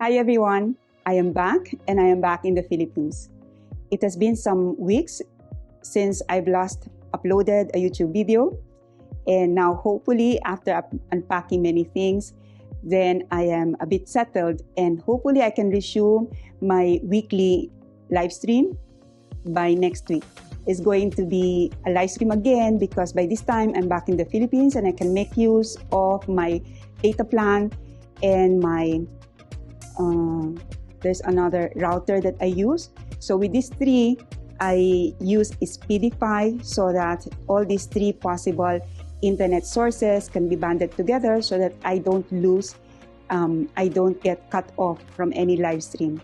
Hi everyone, I am back and I am back in the Philippines. It has been some weeks since I've last uploaded a YouTube video, and now hopefully after unpacking many things, then I am a bit settled and hopefully I can resume my weekly live stream by next week. It's going to be a live stream again because by this time I'm back in the Philippines and I can make use of my data plan and my there's another router that I use. So with these three, I use Speedify so that all these three possible internet sources can be banded together so that I don't lose, I don't get cut off from any live stream.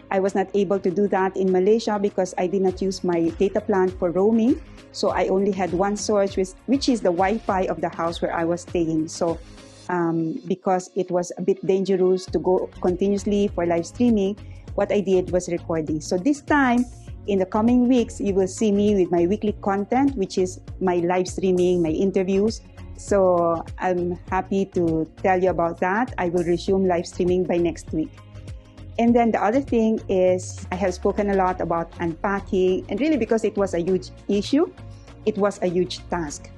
I was not able to do that in Malaysia because I did not use my data plan for roaming. So I only had one source, which is the Wi-Fi of the house where I was staying. So because it was a bit dangerous to go continuously for live streaming, what I did was recording. So this time, in the coming weeks, you will see me with my weekly content, which is my live streaming, my interviews. So I'm happy to tell you about that. I will resume live streaming by next week. And then the other thing is I have spoken a lot about unpacking, and really because it was a huge issue, it was a huge task.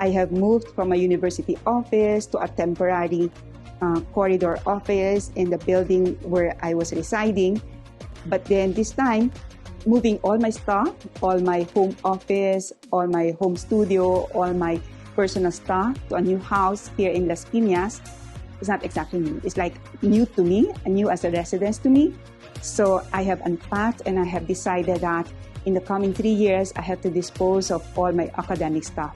I have moved from a university office to a temporary corridor office in the building where I was residing. But then this time, moving all my stuff, all my home office, all my home studio, all my personal stuff to a new house here in Las Piñas, it's not exactly new. It's like new to me, and new as a residence to me. So I have unpacked and I have decided that in the coming 3 years, I have to dispose of all my academic stuff.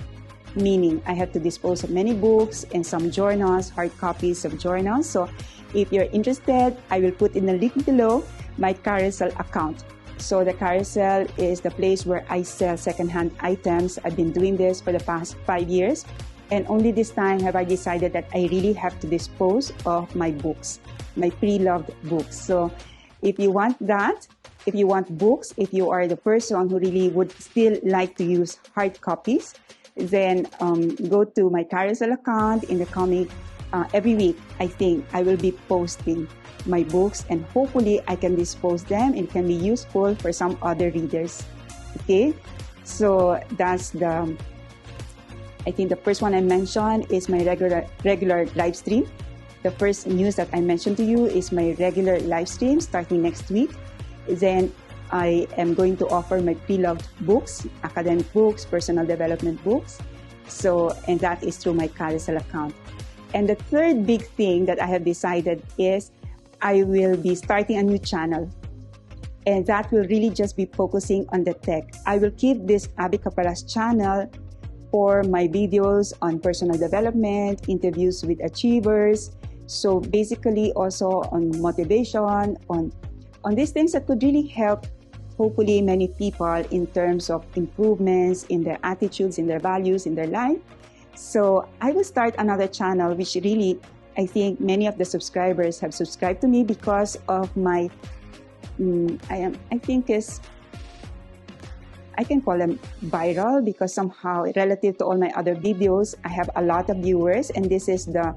Meaning I have to dispose of many books and some journals, hard copies of journals. So if you're interested, I will put in the link below my Carousell account. So the Carousell is the place where I sell secondhand items. I've been doing this for the past 5 years. And only this time have I decided that I really have to dispose of my books, my pre-loved books. So if you want that, if you want books, if you are the person who really would still like to use hard copies, then go to my Carousell account in the coming, every week, I think I will be posting my books and hopefully I can dispose them and it can be useful for some other readers. Okay, so that's the, I think the first one I mentioned is my regular live stream. The first news that I mentioned to you is my regular live stream starting next week. Then I am going to offer my pre-loved books, academic books, personal development books. So, and that is through my Carousell account. And the third big thing that I have decided is I will be starting a new channel. And that will really just be focusing on the tech. I will keep this Abby Caparas channel for my videos on personal development, interviews with achievers. So basically also on motivation, on these things that could really help hopefully many people in terms of improvements in their attitudes, in their values, in their life. So I will start another channel, which really, I think many of the subscribers have subscribed to me because of my, I think I can call them viral because somehow relative to all my other videos, I have a lot of viewers, and this is that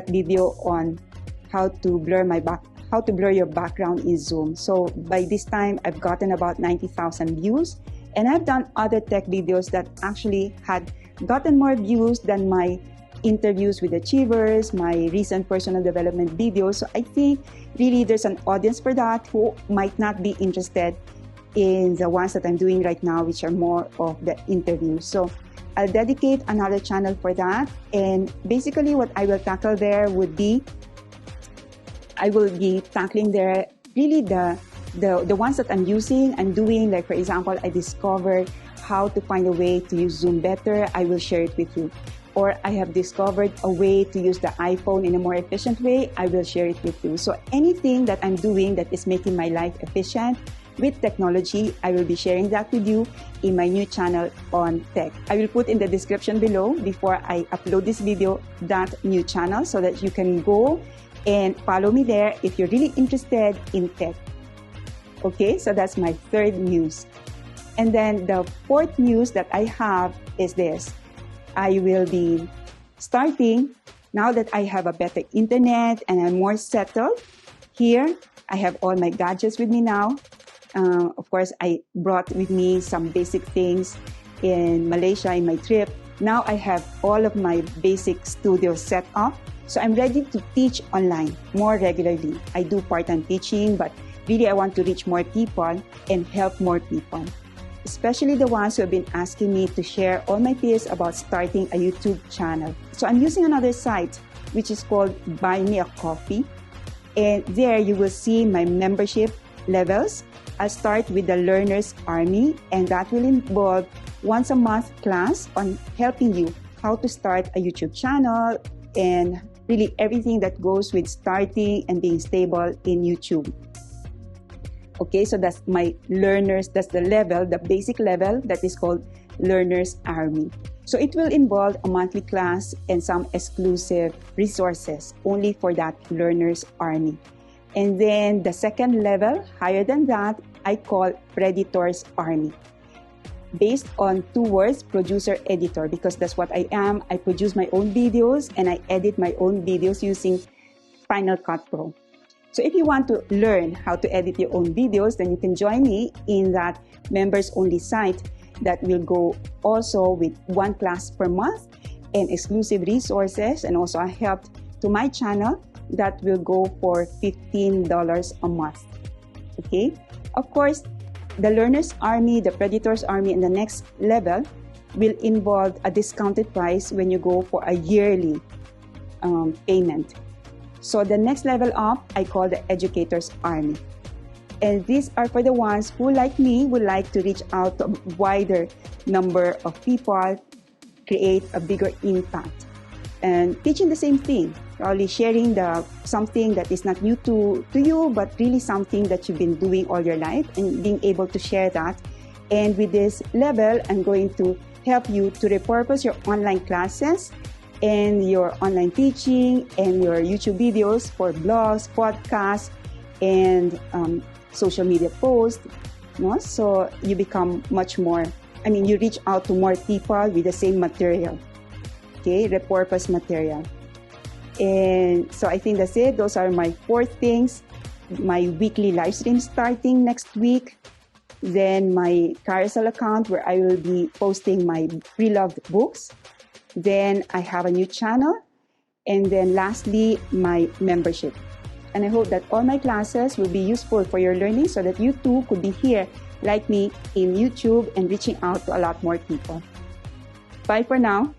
video on how to blur your background in Zoom. So by this time, I've gotten about 90,000 views, and I've done other tech videos that actually had gotten more views than my interviews with achievers, my recent personal development videos. So I think really there's an audience for that who might not be interested in the ones that I'm doing right now, which are more of the interviews. So I'll dedicate another channel for that. And basically what I will tackle there would be, I will be tackling there really the ones that I'm using and doing. Like for example, I discovered how to find a way to use Zoom better. I will share it with you. Or I have discovered a way to use the iPhone in a more efficient way. I will share it with you. So anything that I'm doing that is making my life efficient with technology, I will be sharing that with you in my new channel on tech. I will put in the description below before I upload this video that new channel so that you can go and follow me there if you're really interested in tech. Okay, so that's my third news. And then the fourth news that I have is this. I will be starting Now that I have a better internet and I'm more settled here, I have all my gadgets with me now. Of course, I brought with me some basic things in Malaysia in my trip. Now I have all of my basic studio set up. So I'm ready to teach online more regularly. I do part-time teaching, but really I want to reach more people and help more people, especially the ones who have been asking me to share all my tips about starting a YouTube channel. So I'm using another site, which is called Buy Me a Coffee. And there you will see my membership levels. I'll start with the Learner's Army, and that will involve once a month class on helping you how to start a YouTube channel and really everything that goes with starting and being stable in YouTube. Okay, so that's my learners, that's the level, the basic level that is called Learner's Army. So it will involve a monthly class and some exclusive resources only for that Learner's Army. And then the second level, higher than that, I call Predator's Army. Based on two words, producer, editor, because that's what I am. I produce my own videos and I edit my own videos using Final Cut Pro. So if you want to learn how to edit your own videos, then you can join me in that members-only site that will go also with one class per month and exclusive resources and also a help to my channel that will go for $15 a month. Okay? Of course, the Learner's Army, the Predator's Army, and the next level will involve a discounted price when you go for a yearly payment. So the next level up, I call the Educator's Army. And these are for the ones who, like me, would like to reach out to a wider number of people, create a bigger impact, and teaching the same thing, probably sharing something that is not new to you, but really something that you've been doing all your life and being able to share that. And with this level, I'm going to help you to repurpose your online classes and your online teaching and your YouTube videos for blogs, podcasts, and social media posts. No? So you become much more, you reach out to more people with the same material. Okay, repurpose material. And so I think that's it. Those are my 4 things. My weekly live stream starting next week. Then my Carousell account where I will be posting my pre-loved books. Then I have a new channel. And then lastly, my membership. And I hope that all my classes will be useful for your learning so that you too could be here like me in YouTube and reaching out to a lot more people. Bye for now.